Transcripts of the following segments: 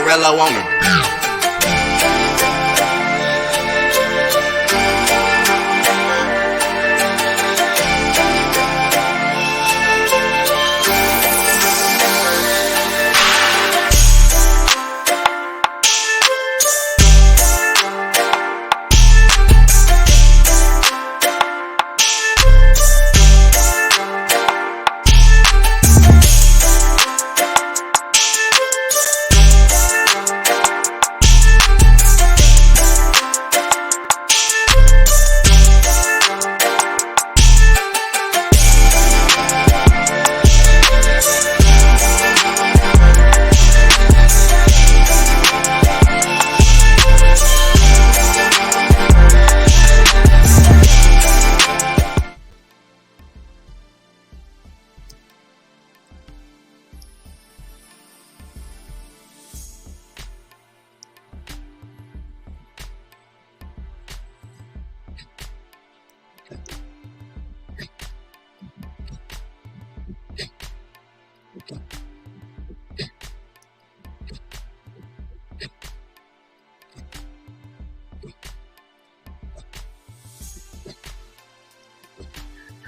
Cinderella on him.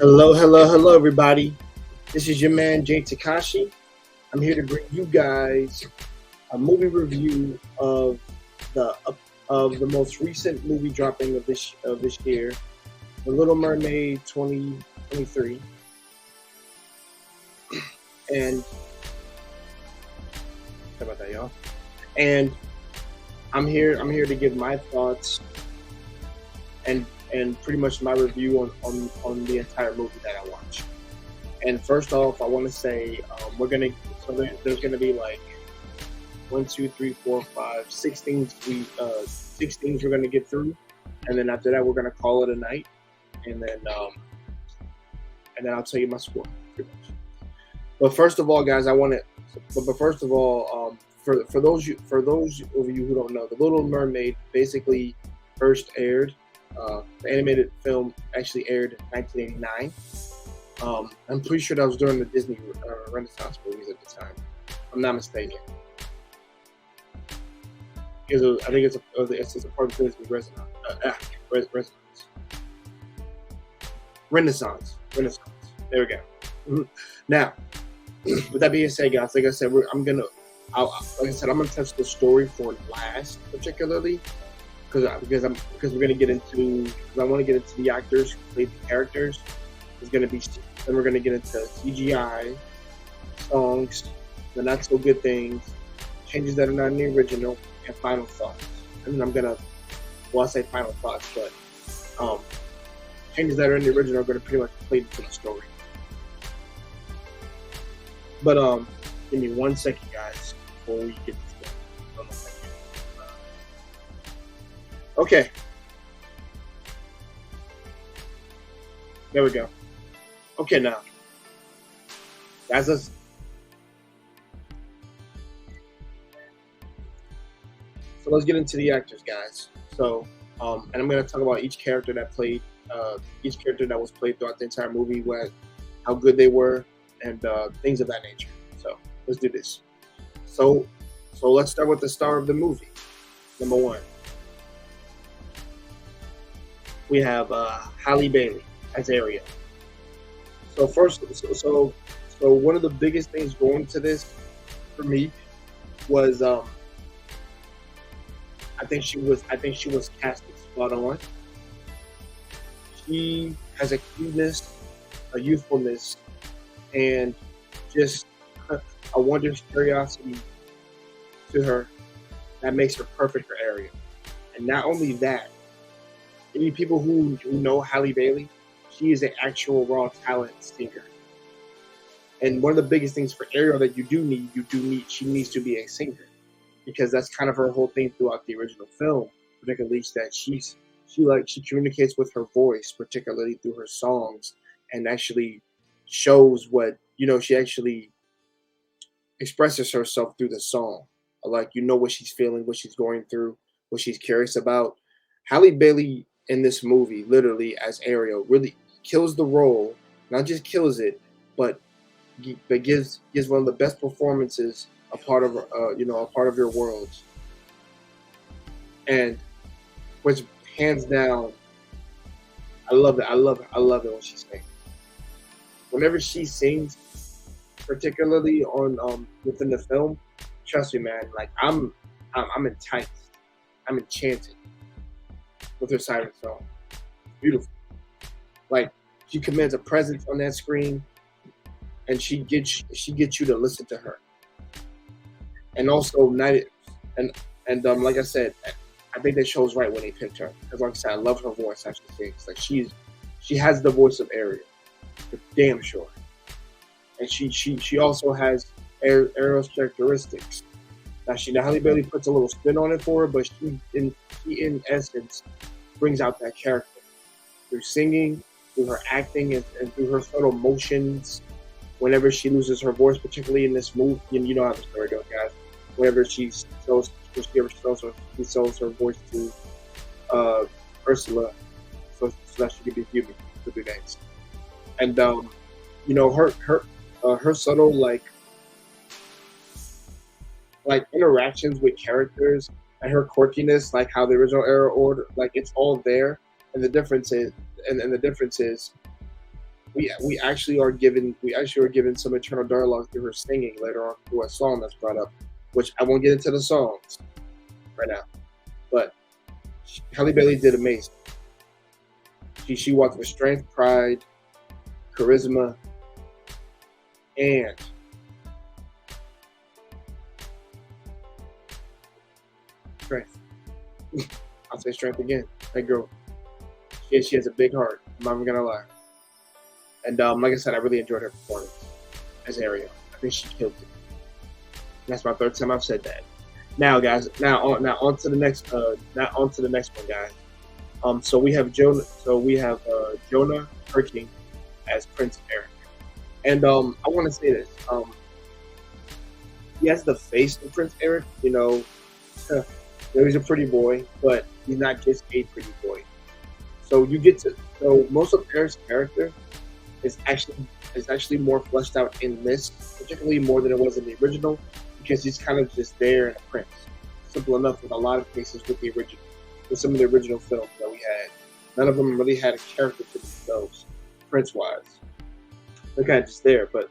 Hello, everybody. This is your man, Jay Takashi. I'm here to bring you guys a movie review of the most recent movie dropping of this year, The Little Mermaid 2023. And sorry about that, y'all. And I'm here to give my thoughts and pretty much my review on the entire movie that I watched. And first off, I want to say there's gonna be like 1, 2, 3, 4, 5, 6 things we're gonna get through, and then after that we're gonna call it a night, and then I'll tell you my score pretty much. But first of all, guys, for those of you who don't know, The Little Mermaid basically first aired. The animated film actually aired in 1989. I'm pretty sure that was during the Disney Renaissance movies at the time. If I'm not mistaken. I think it's a part of Disney Renaissance. There we go. Now, with that being said, guys, like I said, I'm gonna touch the story for last, particularly. Because we're gonna get into, I want to get into the actors who played the characters. Then we're gonna get into CGI, songs, the not so good things, changes that are not in the original, and final thoughts. And then I say final thoughts, but changes that are in the original are gonna pretty much play into the story. But give me 1 second, guys, before we get to this. Okay. There we go. Okay, now. Guys, let's get into the actors, guys. So, and I'm going to talk about each character that was played throughout the entire movie, how good they were, and things of that nature. So, let's do this. So let's start with the star of the movie. Number 1. We have HalleBailey as Ariel. So one of the biggest things going to this for me was I think she was casted spot on. She has a cuteness, a youthfulness, and just a wondrous curiosity to her that makes her perfect for Ariel. And not only that, any people who know HalleBailey, she is an actual raw talent singer. And one of the biggest things for Ariel that she needs to be a singer, because that's kind of her whole thing throughout the original film, particularly that she communicates with her voice, particularly through her songs, and actually shows what, she actually expresses herself through the song. Like, what she's feeling, what she's going through, what she's curious about. HalleBailey in this movie, literally as Ariel, really kills the role. Not just kills it, but gives one of the best performances a part of a part of your world, and which hands down, I love it. I love it when she sings. Whenever she sings, particularly on within the film, trust me, man. Like I'm enticed. I'm enchanted with her siren song. Beautiful. Like she commands a presence on that screen, and she gets you to listen to her. And also, night and like I said, I think they chose right when they picked her because, like I said, I love her voice. How she sings. Like she has the voice of Ariel, for damn sure. And she also has Ariel's characteristics. Now HalleBailey puts a little spin on it for her, but she in essence brings out that character through singing, through her acting, and through her subtle motions. Whenever she loses her voice, particularly in this movie, you know how the story goes, guys. Whenever she sells her voice to Ursula, so that she could be human for 2 days. And her subtle like interactions with characters and her quirkiness, like how the original era order, like it's all there. And the difference is we actually are given some internal dialogue through her singing later on through a song that's brought up, which I won't get into the songs right now. But HalleBailey did amazing. She walked with strength, pride, charisma, and strength. I'll say strength again. That girl, she has a big heart. I'm not even gonna lie. And like I said, I really enjoyed her performance as Ariel. I think she killed it. That's my third time I've said that. Now, guys, on to the next one, guys. So we have Jonah. Jonah Perking as Prince Eric, and I want to say this. He has the face of Prince Eric. He's a pretty boy, but he's not just a pretty boy. So most of Eric's character is actually more fleshed out in this, particularly more than it was in the original, because he's kind of just there and a prince. Simple enough with a lot of cases with some of the original films that we had. None of them really had a character to themselves, prince-wise. They're kind of just there, but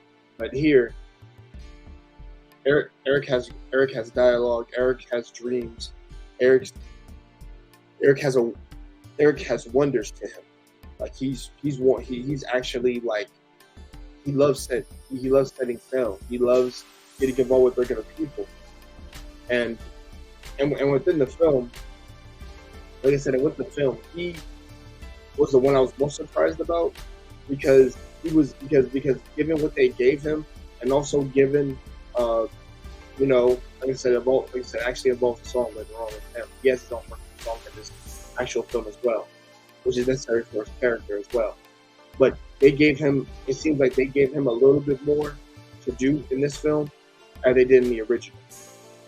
here, Eric has dialogue. Eric has dreams. Eric has wonders to him. Like he's actually like he loves setting sail. He loves getting involved with regular people, and within the film, like I said, with the film, he was the one I was most surprised about because given what they gave him, and also given actually involved the song later on with him. He has his own song in this actual film as well, which is necessary for his character as well. But it seems like they gave him a little bit more to do in this film as they did in the original.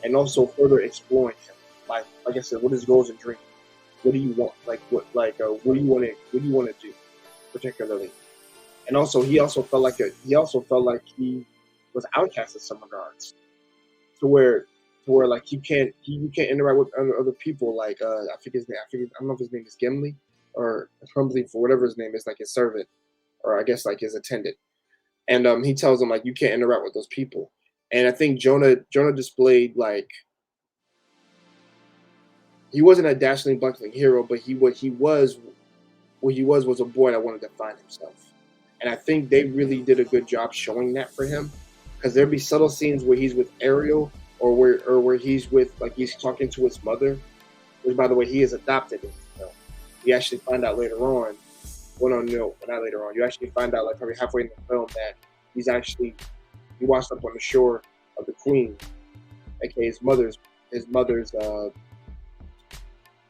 And also further exploring him. Like I said, what his goals and dreams. What do you want? What do you want to do particularly? And also he felt like he was outcast in some regards. To where like you can't interact with other people. Like I forget his name. I don't know if his name is Gimli or Humbly, for whatever his name is, like his servant, or I guess like his attendant. And he tells him like you can't interact with those people. And I think Jonah displayed like he wasn't a dashing, buckling hero, but he was a boy that wanted to find himself. And I think they really did a good job showing that for him, because there'd be subtle scenes where he's with Ariel, or where he's with, like, he's talking to his mother, which, by the way, he is adopted. We actually find out later on. Well, no, not later on. You actually find out like probably halfway in the film that he washed up on the shore of the Queen, aka his mother's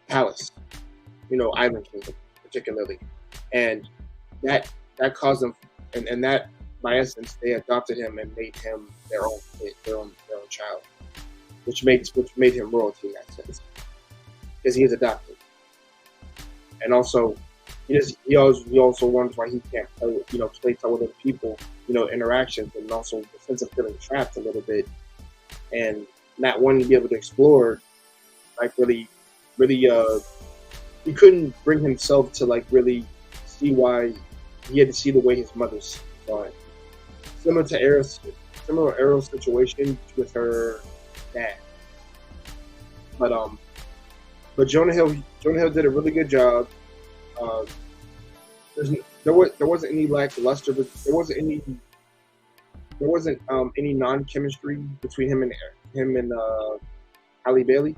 palace, island kingdom particularly, and that caused them, and that by essence they adopted him and made him their own child, which made him royalty in that sense, because he is adopted, and also he also wonders why he can't play with other people, interactions, and also the sense of feeling trapped a little bit and not wanting to be able to explore, like really, he couldn't bring himself to like really see why he had to see the way his mother saw it. Similar to Ariel's situation with her dad, but Jonah Hill did a really good job. Um, there wasn't any lackluster, but there wasn't any non chemistry between him and HalleBailey,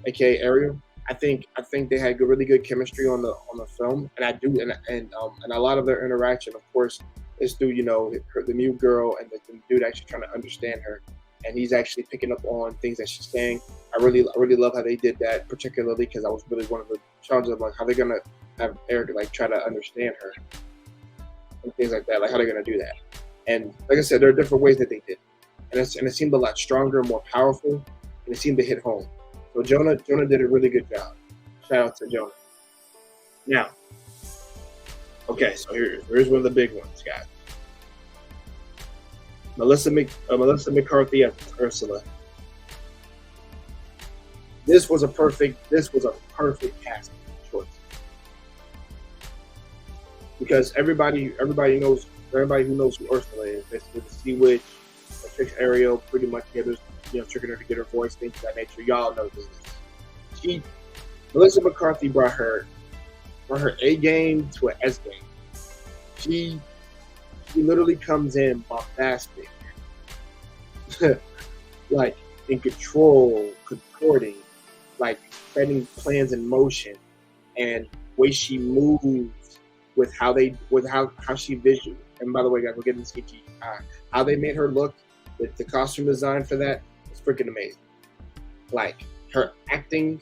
aka Ariel. I think they had really good chemistry on the film, and I do, and a lot of their interaction, of course, is through the new girl and the dude actually trying to understand her, and he's actually picking up on things that she's saying. I really love how they did that, particularly because I was really one of the challenges of like how they're gonna have Eric like try to understand her and things like that, like how they're gonna do that. And like I said, there are different ways that they did, and it seemed a lot stronger, more powerful, and it seemed to hit home. So Jonah did a really good job. Shout out to Jonah. Now, okay, so here's one of the big ones, guys. Melissa McCarthy as Ursula. This was a perfect casting choice because everybody who knows who Ursula is, basically the Sea Witch, that tricks Ariel pretty much together, tricking her to get her voice, things of that nature. Y'all know this. Melissa McCarthy brought her A game to an S game. She literally comes in bombastic, like in control, contorting, like setting plans in motion, and way she moves with how she visual. And by the way, guys, we're getting CGI. How they made her look, with the costume design for that was freaking amazing. Like her acting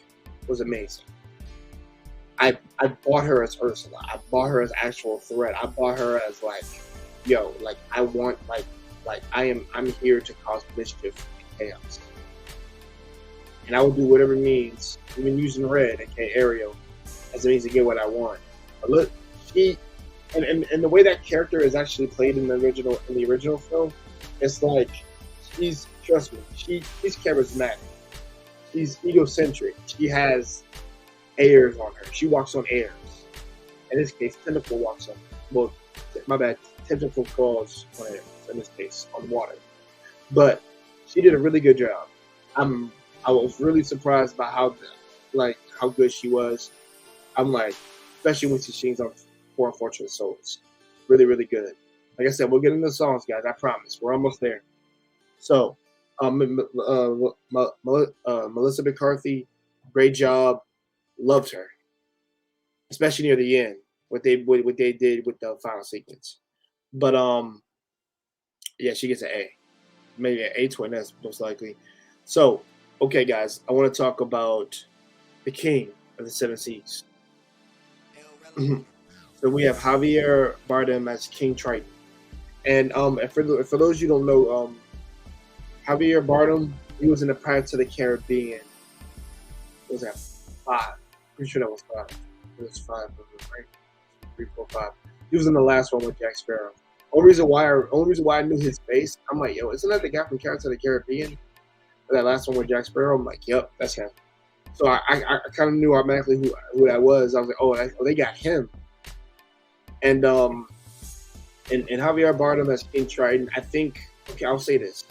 was amazing. I bought her as Ursula. I bought her as actual threat. I bought her as like, yo, like I want like I'm here to cause mischief and chaos. And I will do whatever means, even using red, aka Ariel, as a means to get what I want. But look, and the way that character is actually played in the original film, it's like trust me, she's charismatic. She's egocentric. She has airs on her. She walks on airs. In this case, Tentacle walks on. Well, my bad. Tentacle crawls on airs. In this case, on water. But she did a really good job. I was really surprised by how good she was. I'm like, especially when she sings on Four Unfortunate Souls. Really, really good. Like I said, we'll get into the songs, guys. I promise. We're almost there. So, Melissa McCarthy, great job. Loved her, especially near the end. What they did with the final sequence. But yeah, she gets an A, maybe an A-twin. That's most likely. So, okay, guys, I want to talk about the King of the Seven Seas. So we have Javier Bardem as King Triton, and for those you don't know, Javier Bardem, he was in the Pirates of the Caribbean. What was that 5? Pretty sure that was 5. It was 5, right? 3, 4, 5. He was in the last one with Jack Sparrow. Only reason why I knew his face, I'm like, yo, isn't that the guy from Pirates of the Caribbean? That last one with Jack Sparrow, I'm like, yep, that's him. So I kind of knew automatically who that was. I was like, oh, they got him. And Javier Bardem as King Triton, I think, okay, I'll say this.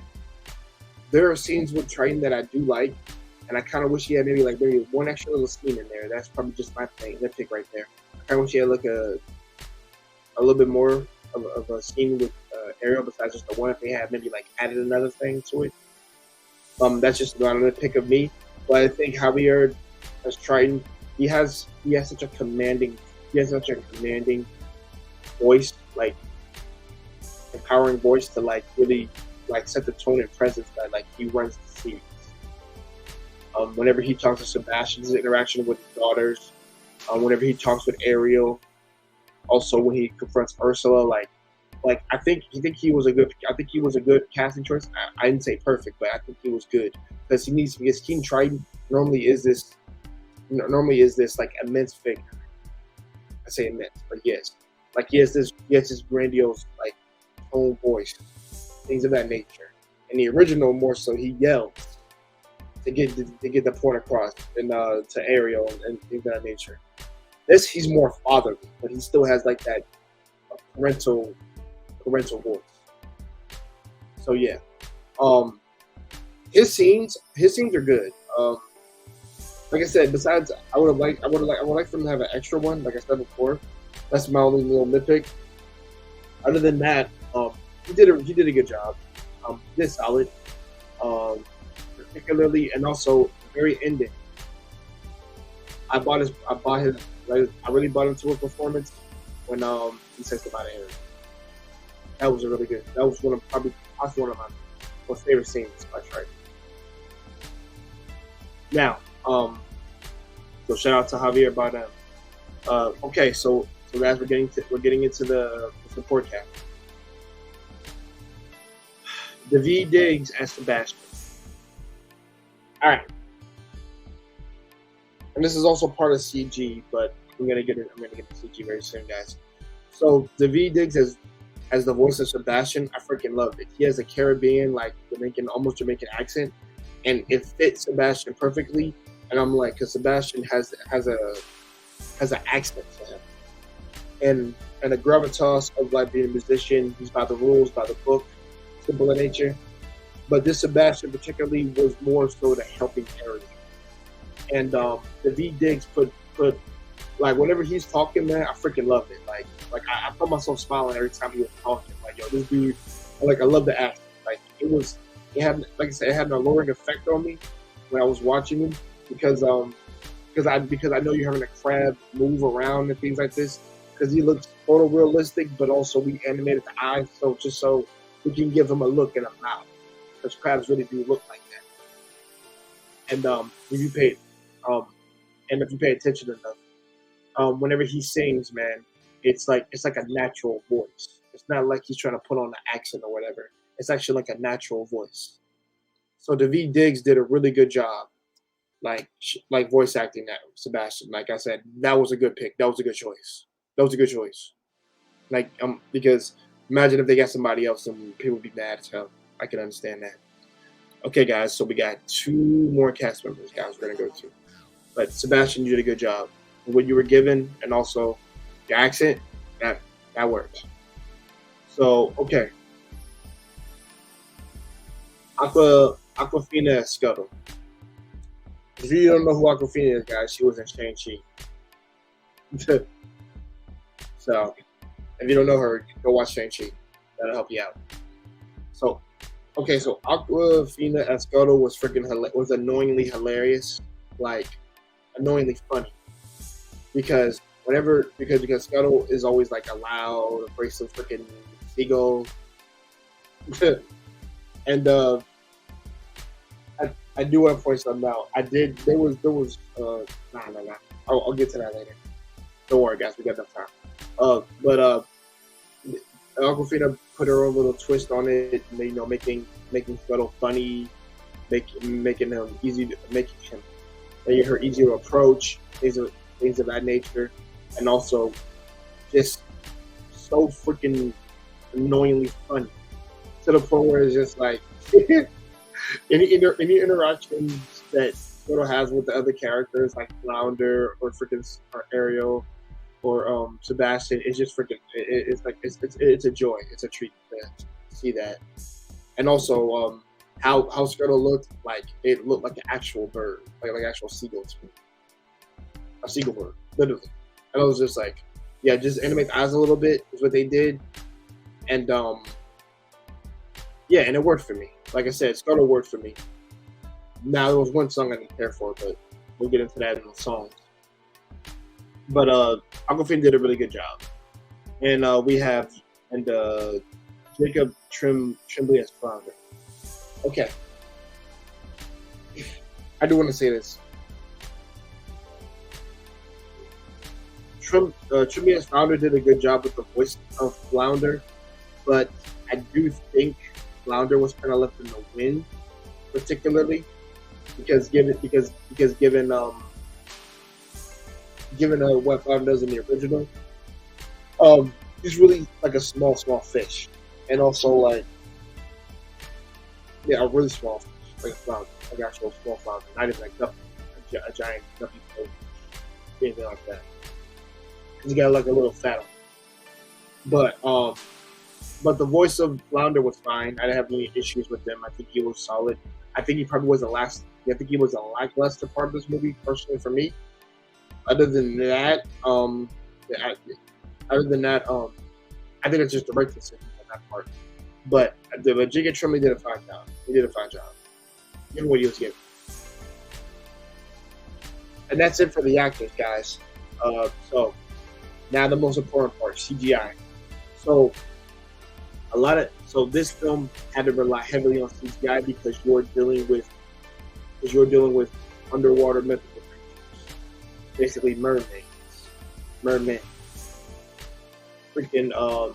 There are scenes with Triton that I do like, and I kind of wish he had maybe one extra little scene in there. That's probably just my thing, that pick right there. I kind of wish he had like a little bit more of a scene with Ariel besides just the one. If they had maybe like added another thing to it. That's just another pick of me. But I think Javier as Triton, he has such a commanding voice, like empowering voice to like really like set the tone and presence that like he runs the series. Whenever he talks to Sebastian, his interaction with his daughters, whenever he talks with Ariel, also when he confronts Ursula, like I think he was a good casting choice. I didn't say perfect, but I think he was good because King Triton normally is this like immense figure. I say immense, but yes, like he has this grandiose like tone voice, things of that nature, In the original, more so, he yells to get the point across, and to Ariel and things of that nature. This, he's more fatherly, but he still has like that parental voice. So yeah, um, his scenes are good. Like I said, besides, I would like for him to have an extra one, like I said before. That's my only little nitpick. Other than that, he did a good job. He did solid. Particularly, and also the very ending. I really bought into his performance when he said about Ariel. That was a really good. That was one of my most favorite scenes by Triton. Now, so shout out to Javier Bardem. Okay, so guys, we're getting into the support cast. Daveed Diggs as Sebastian. All right, and this is also part of CG, but I'm gonna get to CG very soon, guys. So Daveed Diggs as the voice of Sebastian, I freaking loved it. He has a Caribbean, like almost Jamaican accent, and it fits Sebastian perfectly. And I'm like, because Sebastian has an accent to him, and a gravitas of like being a musician. He's by the rules, by the book, simple in nature. But this Sebastian particularly was more so the helping Ariel. And Daveed Diggs put like whenever he's talking, man, I freaking loved it. Like I felt myself smiling every time he was talking. Like, yo, this dude, I love the accent. Like it had, like I said, it had an alluring effect on me when I was watching him because I know you're having a crab move around and things like this because he looks photorealistic, but also we animated the eyes so we can give him a look and a mouth. Because crabs really do look like that. And if you pay attention enough, whenever he sings, man, it's like a natural voice. It's not like he's trying to put on an accent or whatever. It's actually like a natural voice. So Daveed Diggs did a really good job, like voice acting that Sebastian. Like I said, that was a good pick. That was a good choice. Like because imagine if they got somebody else and people would be mad as hell. I can understand that. Okay, guys, so we got 2 more cast members, guys, we're going to go to. But Sebastian, you did a good job. What you were given and also your accent, that worked. So, okay. Awkwafina Scuttle. If you don't know who Awkwafina is, guys, she was in Shang-Chi. So, if you don't know her, go watch Shang-Chi. That'll help you out. So, okay, so Awkwafina Escoto was annoyingly hilarious, like annoyingly funny, because Scuttle is always like a loud, abrasive freaking seagull, and I do want to point something out. There was I'll get to that later. Don't worry, guys, we got enough time. But Awkwafina put her own little twist on it, making Scuttle funny, making her easy to approach, things of that nature, and also just so freaking annoyingly funny to the point where it's just like any interactions that Scuttle has with the other characters like Flounder or Ariel or Sebastian, it's just freaking. It's a joy. It's a treat to see that, and also how Scuttle looked like. It looked like an actual bird, like actual seagull, a seagull bird, literally. And I was just like, yeah, just animate the eyes a little bit is what they did, and yeah, and it worked for me. Like I said, Scuttle worked for me. Now there was one song I didn't care for, but we'll get into that in the songs. But Awkwafina did a really good job, and we have Jacob Tremblay as Flounder. Okay, I do want to say this. Tremblay as Flounder did a good job with the voice of Flounder, but I do think Flounder was kind of left in the wind, particularly because given what Flounder does in the original, he's really like a small fish, and also like Yeah, a really small fish, like a flounder, like an actual small flounder, not even like guppy, a giant guppy fish, anything like that. He got like a little fat on. But but the voice of Flounder was fine. I didn't have any issues with him. I think he was solid. I think he probably was the last. I think he was a lackluster part of this movie, personally for me. Other than that, I- other than that, I think it's just the right decision on that part. But Jacob Tremblay did a fine job. He did a fine job, given what he was given. And that's it for the actors, guys. So now the most important part, CGI. So this film had to rely heavily on CGI because you're dealing with underwater mythical creatures, basically mermaids, freaking a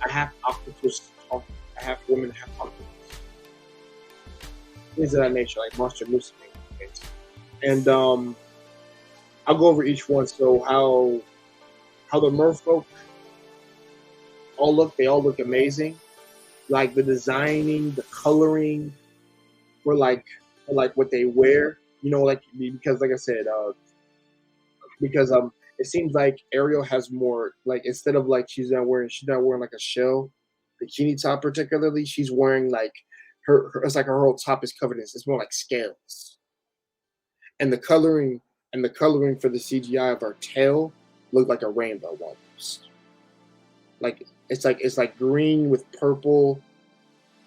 half octopus, a half woman, half octopus, things of that nature, like monster hallucinating things. And I'll go over each one. So how the merfolk they all look amazing. Like the designing, the coloring, for like what they wear. You know, like because like I said, because it seems like Ariel has more like instead of like she's not wearing like a shell bikini top particularly. She's wearing like her it's like her whole top is covered in it's more like scales. And the coloring for the CGI of her tail looked like a rainbow almost. Like it's like green with purple,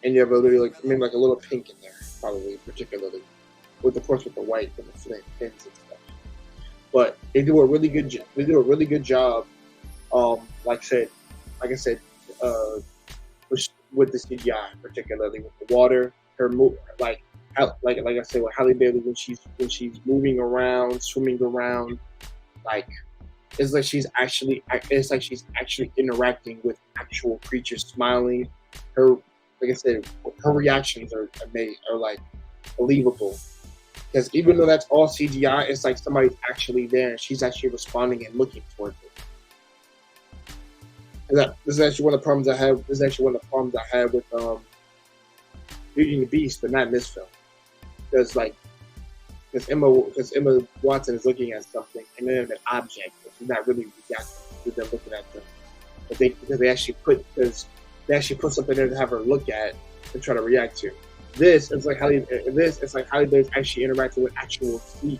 and you have a little like maybe like a little pink in there, probably particularly, with of course with the white and the fins and stuff. But they do a really good job. Like I said, uh, with the CGI, particularly with the water, her move like I said with HalleBailey when she's moving around, swimming around, like it's like she's actually interacting with actual creatures, smiling. Her like I said, her reactions are like believable. Because even though that's all CGI, it's like somebody's actually there and she's actually responding and looking towards it. And this is actually one of the problems I have. This is actually one of the problems I had with Beauty and the Beast, but not in this film. Because Emma Watson is looking at something and then an object, but she's not really reacting to them looking at them. But because they actually put something there to have her look at and try to react to. It's like HalleBailey's actually interacting with actual sea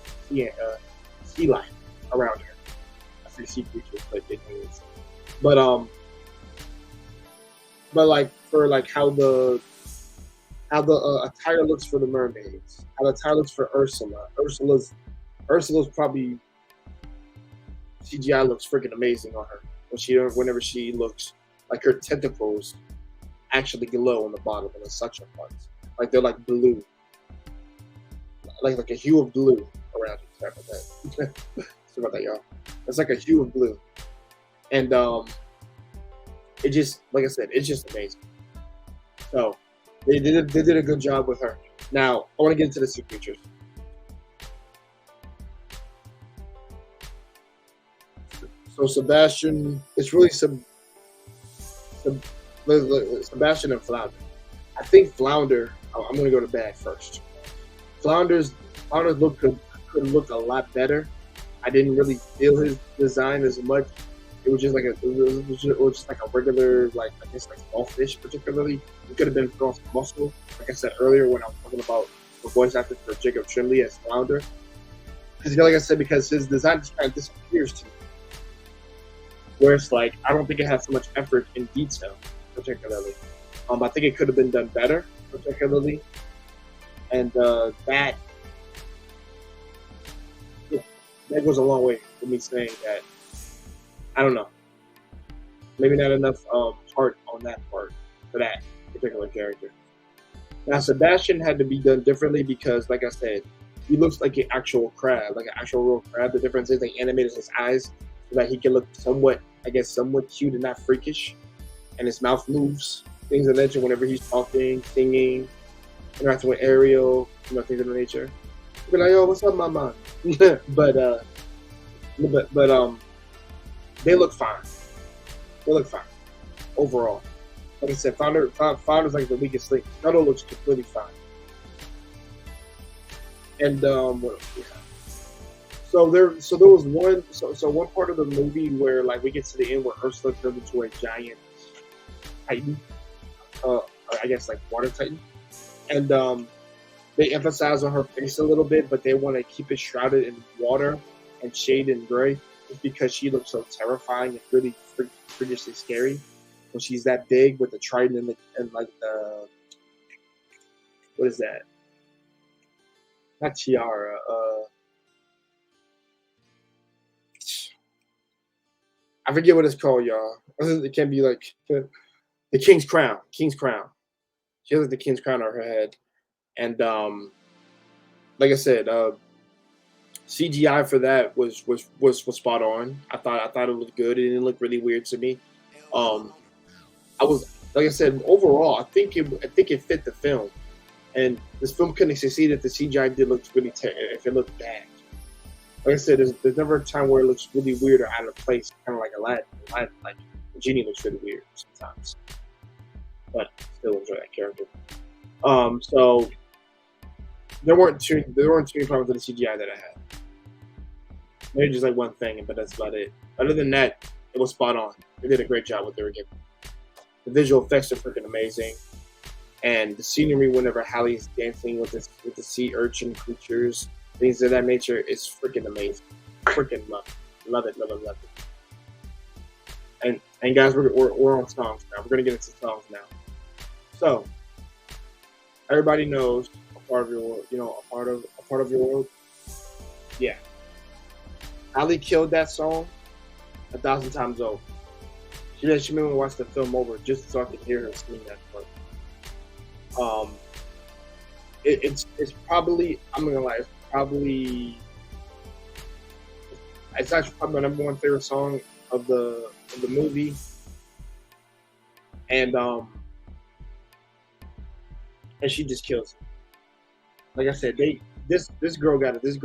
life around her. I say sea creatures, but anyways. But like for like how the attire looks for the mermaids, how the attire looks for Ursula. Ursula's probably CGI looks freaking amazing on her whenever she looks like her tentacles actually glow on the bottom and the suction parts. Like they're like blue, like a hue of blue around it. Sorry about that. Sorry about that, y'all. It's like a hue of blue, and it just like I said, it's just amazing. So they did a good job with her. Now I want to get into the sea creatures. So Sebastian, it's really Sebastian and Flounder. I think Flounder. I'm going to go to bad first. Flounder's could look a lot better. I didn't really feel his design as much. It was just like a regular like I guess like small fish particularly. It could have been throwing some muscle. Like I said earlier when I was talking about the voice actor for Jacob Tremblay as Flounder. Because like I said, because his design just kind of disappears to me. Where it's like I don't think it has so much effort in detail, particularly. I think it could have been done better, particularly, and that goes a long way for me saying that I don't know, maybe not enough heart on that part for that particular character. Now Sebastian had to be done differently because, like I said, he looks like an actual crab, like an actual real crab. The difference is they animated his eyes so that he can look somewhat cute and not freakish, and his mouth moves. Things of that nature whenever he's talking, singing, interacting with Ariel, things of that nature. Be like, yo, what's up, mama? but they look fine. They look fine overall. like I said, Founder's like the weakest link. Scuttle looks completely fine. And what else we have? So there was one part of the movie where like we get to the end where Ursula turned into a giant Titan, or I guess like water Titan, and they emphasize on her face a little bit, but they want to keep it shrouded in water and shade in gray, just because she looks so terrifying and really freakishly scary when she's that big with the trident and like the what is that? Not tiara. I forget what it's called, y'all. It can be like the King's Crown. King's Crown. She has like the King's Crown on her head, and like I said, CGI for that was spot on. I thought it looked good. It didn't look really weird to me. Um, I was like I said, overall, I think it fit the film, and this film couldn't succeed if the CGI did look really if it looked bad. Like I said, there's never a time where it looks really weird or out of place, kind of like Aladdin. Aladdin, like the genie looks really weird sometimes, but still enjoy that character. So there weren't too many problems with the CGI that I had. Maybe just like one thing, but that's about it. Other than that, it was spot on. They did a great job with what they were given. The visual effects are freaking amazing, and the scenery whenever Halle is dancing with the sea urchin creatures, things of that nature, is freaking amazing. Freaking love it. And guys, we're on songs now. We're gonna get into songs now. So everybody knows a part of your world. A part of your world. Yeah. Halle killed that song 1,000 times over. She made me watch the film over just so I could hear her sing that part. It's probably, I'm gonna lie, it's actually probably my #1 favorite song of the movie, and she just kills it. Like I said, this girl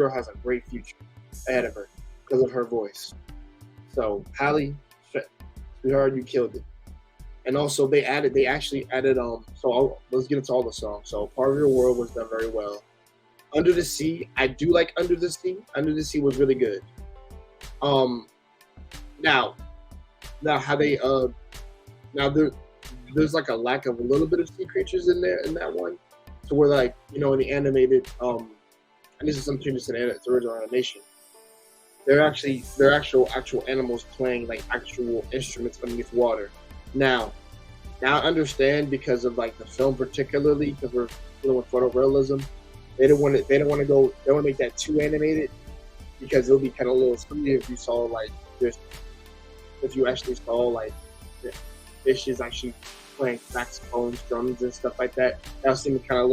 has a great future ahead of her because of her voice. So Halle, sweetheart, you killed it. And also they actually added let's get into all the songs. So Part of Your World was done very well. Under the Sea, I do like Under the Sea. Under the Sea was really good. Now how they there's like a lack of a little bit of sea creatures in there in that one. So where like, in the animated and this is some changes in its original animation. They're actual animals playing like actual instruments underneath water. Now I understand because of like the film, particularly because we're dealing with photorealism. They don't want to make that too animated because it'll be kind of a little scary if you saw like if you actually saw like fishes actually playing saxophones, drums, and stuff like that. That was seeming kind of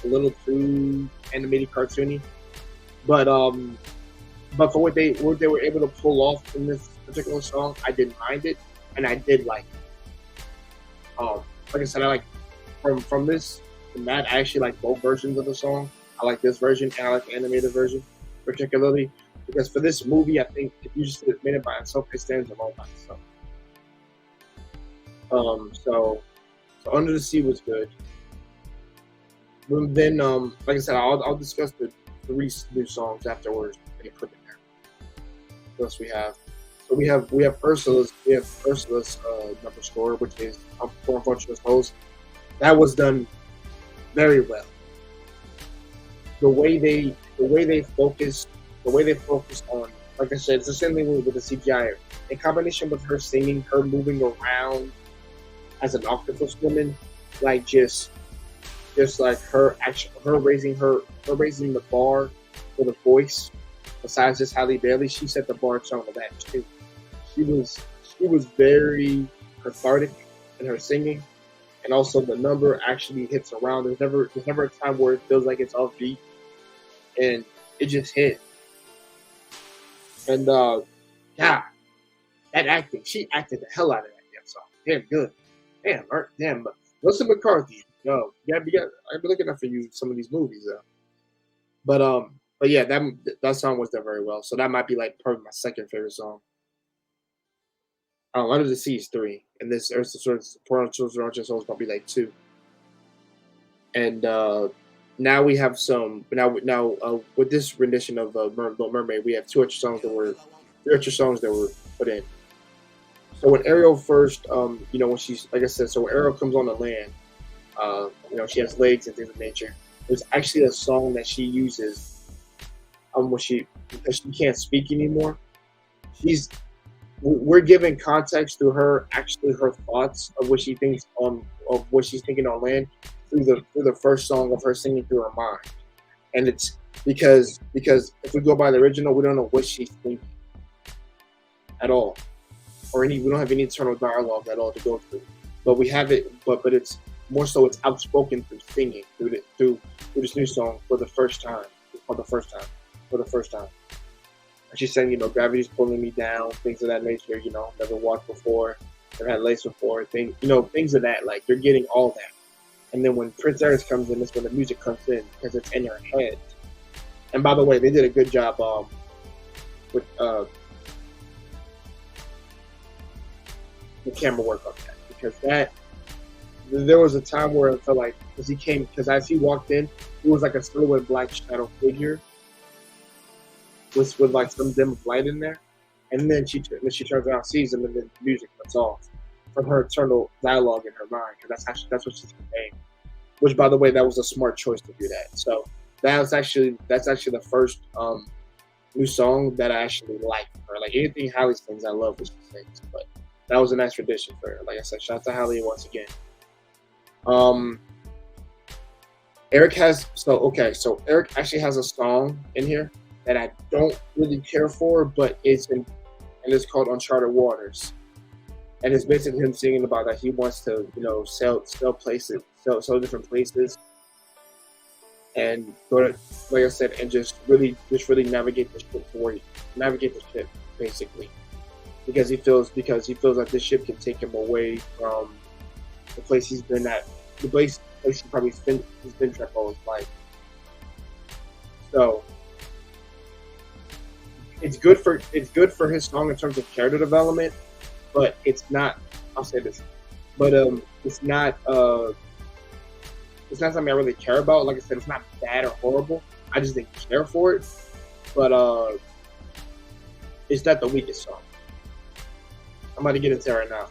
a little too animated, cartoony. But for what they were able to pull off in this particular song, I didn't mind it, and I did like it. Like I said, I like from that. I actually like both versions of the song. I like this version and I like the animated version, particularly because for this movie, I think if you just made it by itself, it stands alone by itself. So Under the Sea was good. Then, like I said, I'll discuss the 3 new songs afterwards that they put in there. What else we have? So we have Ursula's number score, which is For Unfortunate Souls. That was done very well. The way they focus on, like I said, it's the same thing with the CGI. In combination with her singing, her moving around as an octopus woman, like just like her raising the bar for the voice. Besides just HalleBailey, she set the bar tone of that too. She was very cathartic in her singing, and also the number actually hits around. There's never a time where it feels like it's offbeat, and it just hit. And yeah, that acting, she acted the hell out of that damn song. Damn good, damn. Melissa McCarthy, yo, I've been looking out for you some of these movies though. But yeah, that song was done very well. So that might be like probably my second favorite song. Under the Sea is 3, and this Ursula sort of Portal Children Souls probably like 2. And now we have some with this rendition of Little Mermaid, we have 3 extra songs that were put in. So when Ariel first, when she's like I said, so when Ariel comes on the land, she has legs and things of nature. There's actually a song that she uses, when because she can't speak anymore. She's we're giving context to her thoughts of what she thinks of what she's thinking on land through the first song of her singing through her mind, and it's because if we go by the original, we don't know what she's thinking at all, or we don't have any internal dialogue at all to go through, but we have it, but it's more so it's outspoken through singing through this new song for the first time, for the first time. She's saying, gravity's pulling me down, things of that nature, never walked before, never had legs before, things of that, like, they're getting all that. And then when Prince Aries comes in, that's when the music comes in, because it's in her head. And by the way, they did a good job with the camera work on that, because there was a time where it felt like, because as he walked in, he was like a silhouette black shadow figure, with like some dim of light in there, and then she turns around, sees him, and then the music cuts off from her internal dialogue in her mind, because that's what she's saying. Which, by the way, that was a smart choice to do that. So that's actually the first new song that I actually like from her. Like anything Halle sings, I love what she sings, but that was a nice tradition for her. Like I said, shout out to Halle once again. Eric actually has a song in here that I don't really care for, but it's called Uncharted Waters, and it's basically him singing about that he wants to, sell places, sell different places, and go to, like I said, and just really navigate the ship basically, because he feels like this ship can take him away from the place he's been at, the place he probably he's been trapped all his life. So it's good for his song in terms of character development, but it's not. I'll say this, but it's not something I really care about. Like I said, it's not bad or horrible. I just didn't care for it, but it's not the weakest song. I'm about to get into it right now.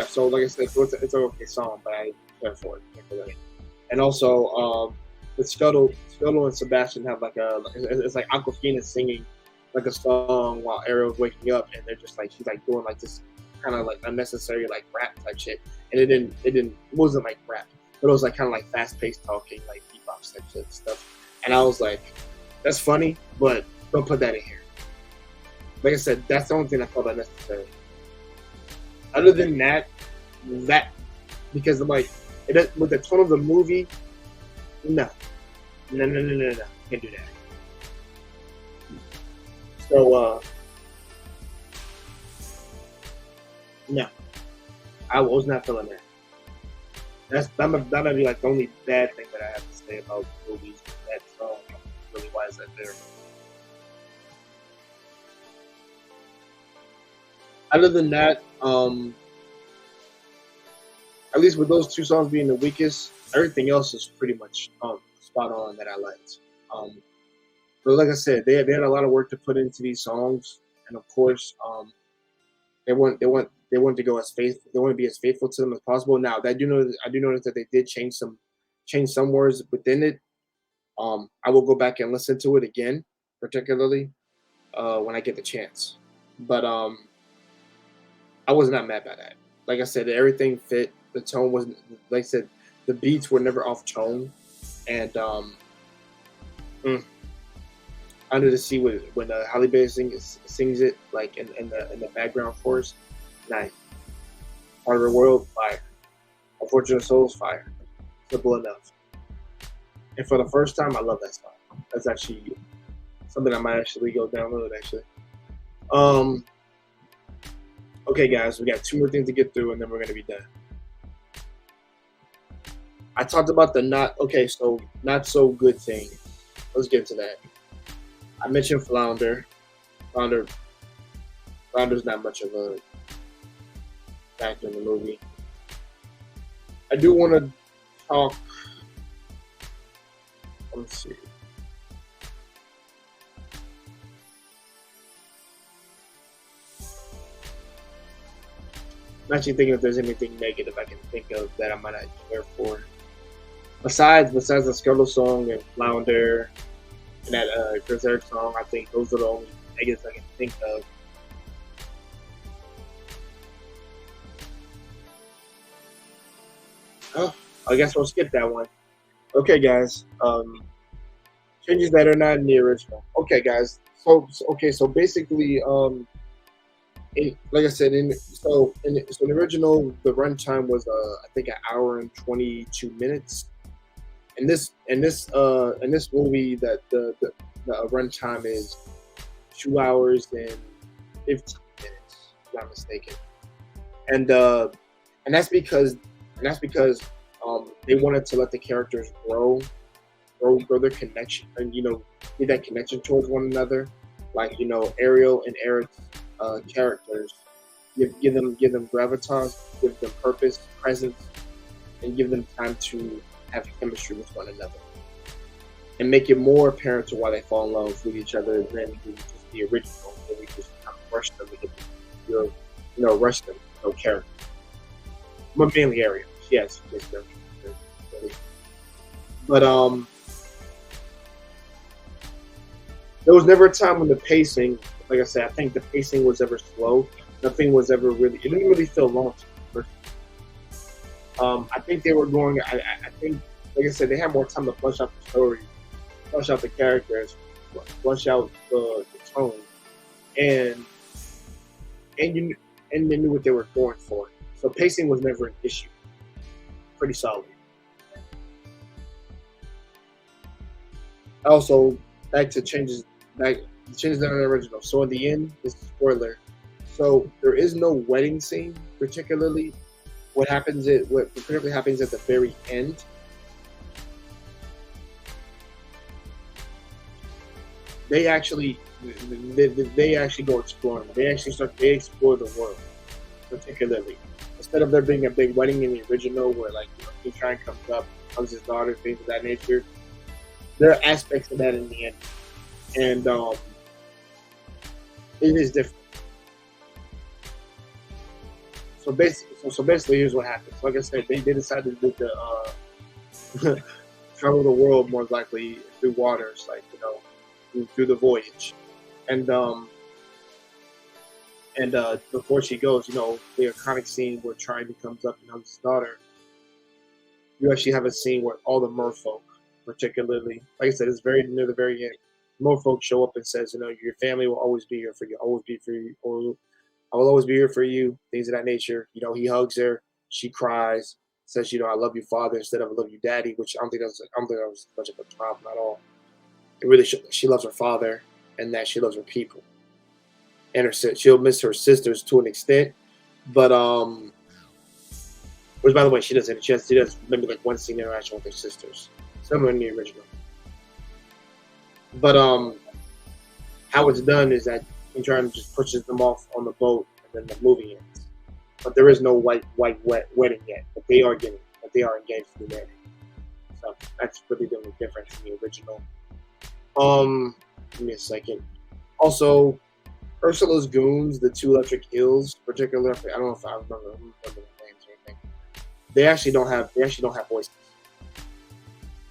So like I said, so it's an okay song, but I didn't care for it. And also, with Scuttle and Sebastian have it's like Aquafina singing like a song while Ariel's waking up, and they're just like, she's like doing like this kind of like unnecessary like rap type shit, and it wasn't like rap, but it was like kind of like fast paced talking, like bebop type shit and stuff, and I was like, that's funny, but don't put that in here. Like I said, that's the only thing I felt unnecessary. Other than that, because with the tone of the movie, no, can't do that. So, no, I was not feeling that. That might be like the only bad thing that I have to say about movies. That song, really, why is that there? Other than that, at least with those 2 songs being the weakest, everything else is pretty much spot on that I liked. But like I said, they had a lot of work to put into these songs, and of course, they want to go as faithful. They want to be as faithful to them as possible. Now, I do notice that they did change some words within it. I will go back and listen to it again, particularly when I get the chance. But I was not mad by that. Like I said, everything fit. The tone wasn't, like I said, the beats were never off tone. And Under the Sea, when HalleBailey sings it like in the background chorus, nice. Part of the World, fire. Unfortunate Souls, fire. Simple enough. And for the first time, I love that song. That's actually something I might actually go download. Actually. Okay, guys, we got 2 more things to get through, and then we're gonna be done. I talked about the not so good thing. Let's get into that. I mentioned Flounder. Flounder Flounder's not much of a factor in the movie. I do want to talk. Let's see. I'm actually thinking if there's anything negative I can think of that I might not care for. Besides the Scuttle song and Flounder and that Berserk song, I think those are the only negatives I can think of. Oh, I guess we'll skip that one. Okay, guys. Changes that are not in the original. Okay, guys. So basically, like I said, in the original, the runtime was I think an hour and 22 minutes. In this movie, that the runtime is 2 hours and 15 minutes, if I'm not mistaken. And and that's because they wanted to let the characters grow their connection, and get that connection towards one another. Like Ariel and Eric's characters, give them gravitas, give them purpose, presence, and give them time to have chemistry with one another, and make it more apparent to why they fall in love with each other than just the original, where we just kind of rush them because rush them, no character. But mainly Ariel, yes, really. But there was never a time when the pacing, like I said, I think the pacing was ever slow. Nothing was ever really. It didn't really feel long. I think they were going. I think, like I said, they had more time to flesh out the story, flesh out the characters, flesh out the tone, and they knew what they were going for. So pacing was never an issue. Pretty solid. Also, back to changes. The changes that are in the original. So in the end, this is a spoiler. So there is no wedding scene, particularly. What particularly happens at the very end. They actually go exploring. They explore the world, particularly. Instead of there being a big wedding in the original, where King Triton comes up, hugs his daughter, things of that nature. There are aspects of that in the end, and it is different. So basically, here's what happens. Like I said, they decided to travel the world more likely through waters, through the voyage, and before she goes, the iconic scene where Triton comes up and hugs his daughter. You actually have a scene where all the merfolk, particularly, like I said, it's very near the very end. Merfolk show up and says, your family will always be here for you, always be for you, or I will always be here for you, things of that nature. He hugs her, she cries, says, I love you, father, instead of I love you, daddy, which I don't think that was much of a problem at all. It really she loves her father, and that she loves her people, and she'll miss her sisters to an extent, but which, by the way, she doesn't. She does maybe one scene interaction with her sisters, similar in the original. But how it's done is that King Triton just pushes them off on the boat, and then the movie ends. But there is no white wedding yet. But they are engaged to be married. So that's really the only difference in the original. Give me a second. Also, Ursula's goons, the two electric eels, particularly, I don't know if I remember the names or anything. They actually don't have voices.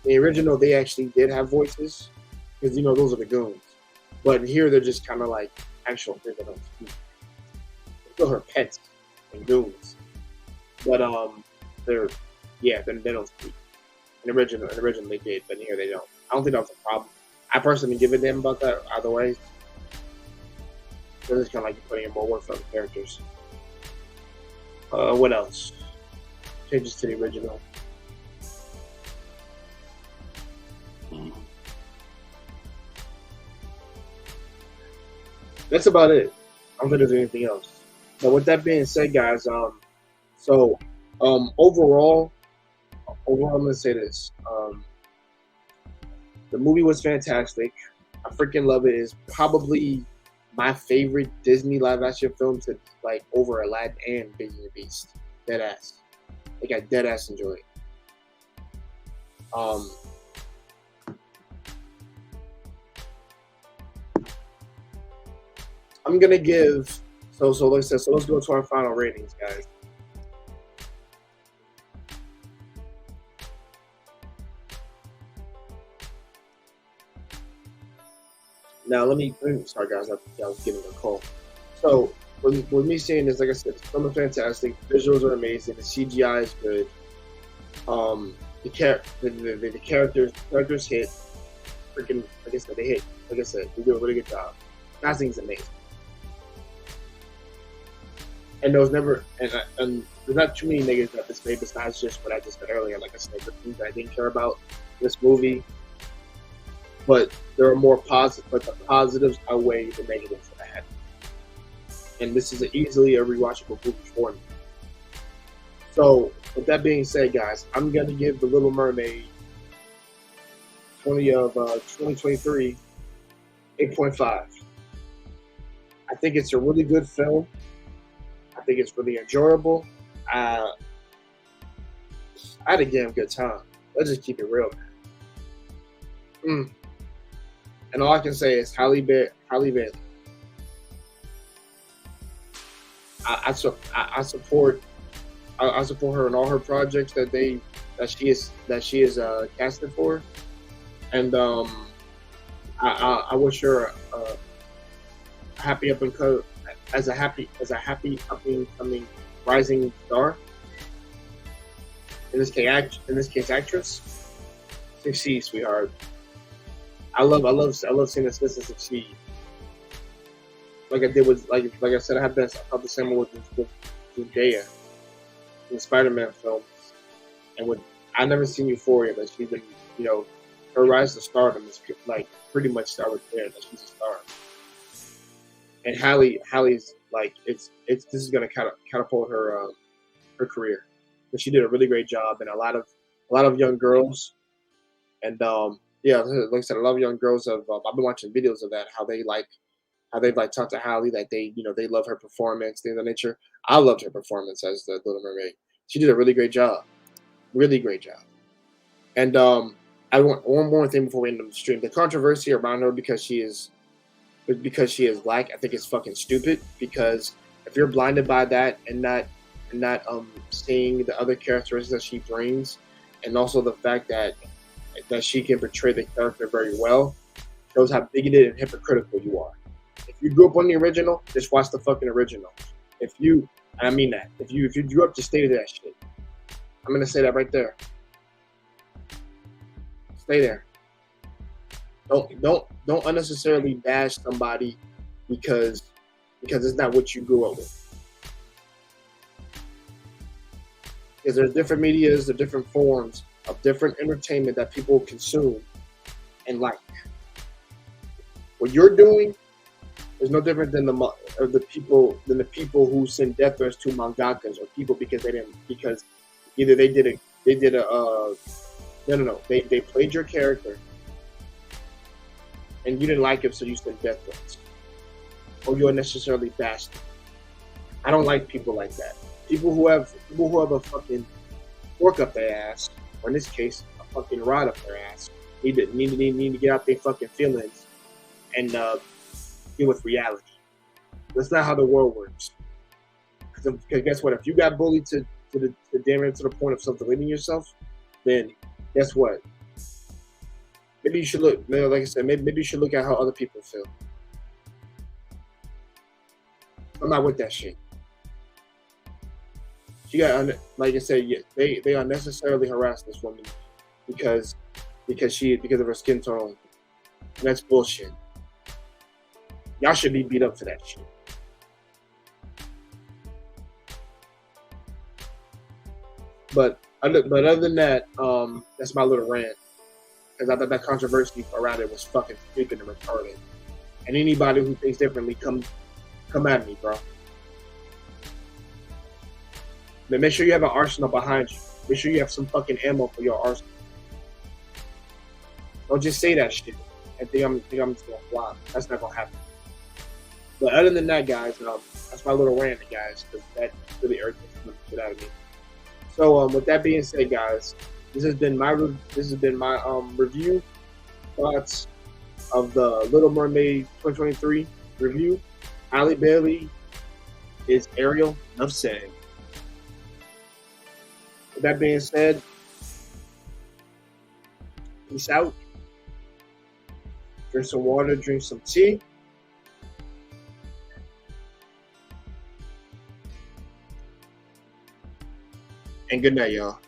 In the original, they actually did have voices, because those are the goons. But here they're just kind of like actual things that don't speak. They're still her pets and goons, but they don't speak. In original they did, but here they don't. I don't think that was a problem. I personally give a damn about that either way. It's kind of like putting in more work for the characters. What else? Changes to the original. That's about it. I don't think there's anything else. But with that being said, guys, overall, I'm gonna say this. The movie was fantastic. I freaking love it. It's probably my favorite Disney live action film to like over Aladdin and Beauty and the Beast. Dead ass. Like I dead ass enjoy it. I'm gonna give so like I said, so let's go to our final ratings, guys. Now sorry guys, I was getting a call. So with me saying this, like I said, the film is fantastic, visuals are amazing, the CGI is good. The characters hit. Freaking, like I said, they hit. Like I said, they do a really good job. Casting is amazing. And there's not too many negatives at this movie besides just what I just said earlier. Like I said, the things I didn't care about this movie. But there are more positive, but the positives outweigh the negatives that I had. And this is easily a rewatchable movie for me. So, with that being said, guys, I'm gonna give The Little Mermaid 2023 8.5. I think it's a really good film. I think it's really enjoyable. I had a damn good time. Let's just keep it real, man. And all I can say is HalleBailey. I support her in all her projects that she is casted for, and I wish her a happy up and happy up and coming rising star. In this case, actress. Succeed, sweetheart. I love seeing this business succeed. Like I did with like I said, I felt the same with Zendaya in the Spider-Man films, and I never seen Euphoria, but she's been, her rise to stardom is like pretty much started there. That she's a star. And Halle's like this is gonna catapult her career, but she did a really great job, and a lot of young girls, and yeah, like I said, a lot of young girls have. I've been watching videos of that, how they've talked to Halle, that they love her performance, things of that nature. I loved her performance as the Little Mermaid. She did a really great job, And I want one more thing before we end the stream. The controversy around her because she is black, I think it's fucking stupid. Because if you're blinded by that and not seeing the other characteristics that she brings, and also the fact that she can portray the character very well, shows how bigoted and hypocritical you are. If you grew up on the original, just watch the fucking original. And I mean that. If you grew up, just stay to that shit. I'm gonna say that right there. Stay there. Don't unnecessarily bash somebody because it's not what you grew up with. Because there's different medias, there's different forms of different entertainment that people consume and like. What you're doing is no different than the people who send death threats to mangakas or people because either they played your character and you didn't like him, so you sent death threats, or you unnecessarily bashed him. I don't like people like that. People who have a fucking fork up their ass, or in this case, a fucking rod up their ass, need to get out their fucking feelings and deal with reality. That's not how the world works. Because guess what? If you got bullied to the point of self-deleting yourself, then guess what? Maybe you should look. Like I said, maybe you should look at how other people feel. I'm not with that shit. She got, like I said, they unnecessarily harassed this woman because of her skin tone, and that's bullshit. Y'all should be beat up for that shit. But other than that, that's my little rant. Because I thought that controversy around it was fucking stupid and retarded. And anybody who thinks differently, come at me, bro. But make sure you have an arsenal behind you. Make sure you have some fucking ammo for your arsenal. Don't just say that shit and think I'm just gonna fly. That's not gonna happen. But other than that, guys, that's my little rant, guys, because that really irritates the shit out of me. So, with that being said, guys, this has been my review thoughts of the Little Mermaid 2023 review. HalleBailey is Ariel. Enough said. With that being said, peace out. Drink some water, drink some tea. And good night, y'all.